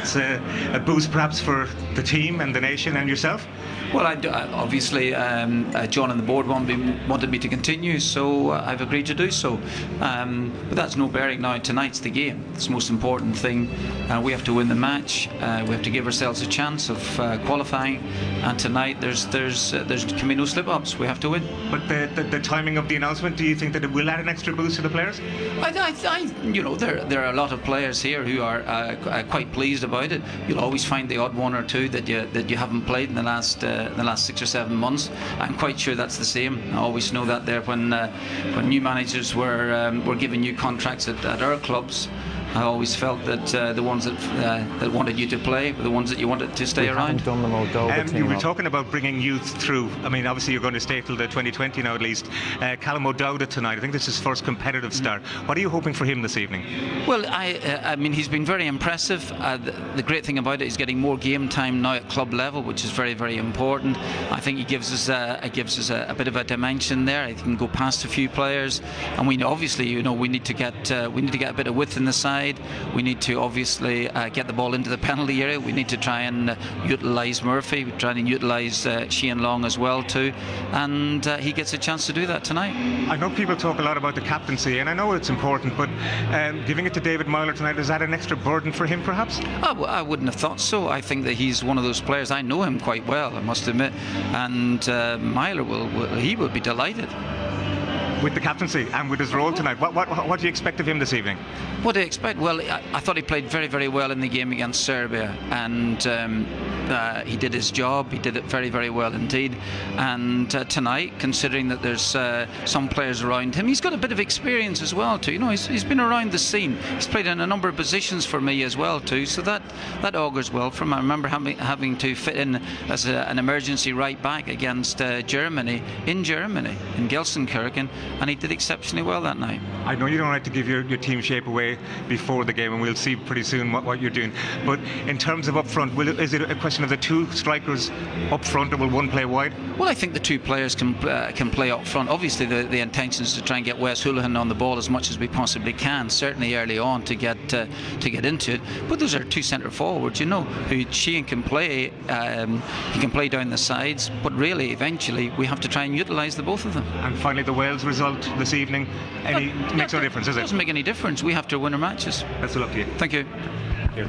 It's a boost perhaps for the team and the nation and yourself? Well, obviously, John and the board wanted me to continue, so I've agreed to do so. But that's no bearing now. Tonight's the game. It's the most important thing. We have to win the match. We have to give ourselves a chance of qualifying. And tonight, there can be no slip-ups. We have to win. But the timing of the announcement, do you think that it will add an extra boost to the players? There are a lot of players here who are quite pleased about it. You'll always find the odd one or two that you haven't played in the last 6 or 7 months. I'm quite sure that's the same. I always know that there when new managers were given new contracts at our clubs. I always felt that the ones that wanted you to play were the ones that you wanted to stay around. Done the Moldova team you were up. talking about bringing youth through. I mean, obviously you're going to stay till the 2020 now at least. Callum O'Dowda tonight, I think this is his first competitive start. What are you hoping for him this evening? Well, I mean, he's been very impressive. The great thing about it is getting more game time now at club level, which is very, very important. I think he gives us a bit of a dimension there. He can go past a few players, and we obviously, we need to get a bit of width in the side. We need to obviously get the ball into the penalty area. We need to try and utilise Murphy. We try and utilise Sheehan Long as well too, and he gets a chance to do that tonight. I know people talk a lot about the captaincy, and I know it's important, but giving it to David Myler tonight, is that an extra burden for him perhaps? I wouldn't have thought so. I think that he's one of those players. I know him quite well, I must admit, and Myler will be delighted with the captaincy and with his role tonight. What do you expect of him this evening? What do you expect? Well, I thought he played very, very well in the game against Serbia, and he did his job. He did it very, very well indeed. And tonight, considering that there's some players around him, he's got a bit of experience as well too. He's been around the scene. He's played in a number of positions for me as well too, so that augurs well for him. I remember having to fit in as an emergency right back against Germany in Gelsenkirchen, and he did exceptionally well that night. I know you don't like to give your team shape away before the game, and we'll see pretty soon what you're doing, but in terms of up front, is it a question of the two strikers up front, or will one play wide? Well, I think the two players can play up front. Obviously the intention is to try and get Wes Hoolahan on the ball as much as we possibly can, certainly early on to get into it, but those are two centre forwards, who Sheehan can play. He can play down the sides, but really eventually we have to try and utilise the both of them. And finally, the Wales result this evening, makes no difference, is it? It doesn't make any difference. We have to win our matches. Best of luck to you. Thank you.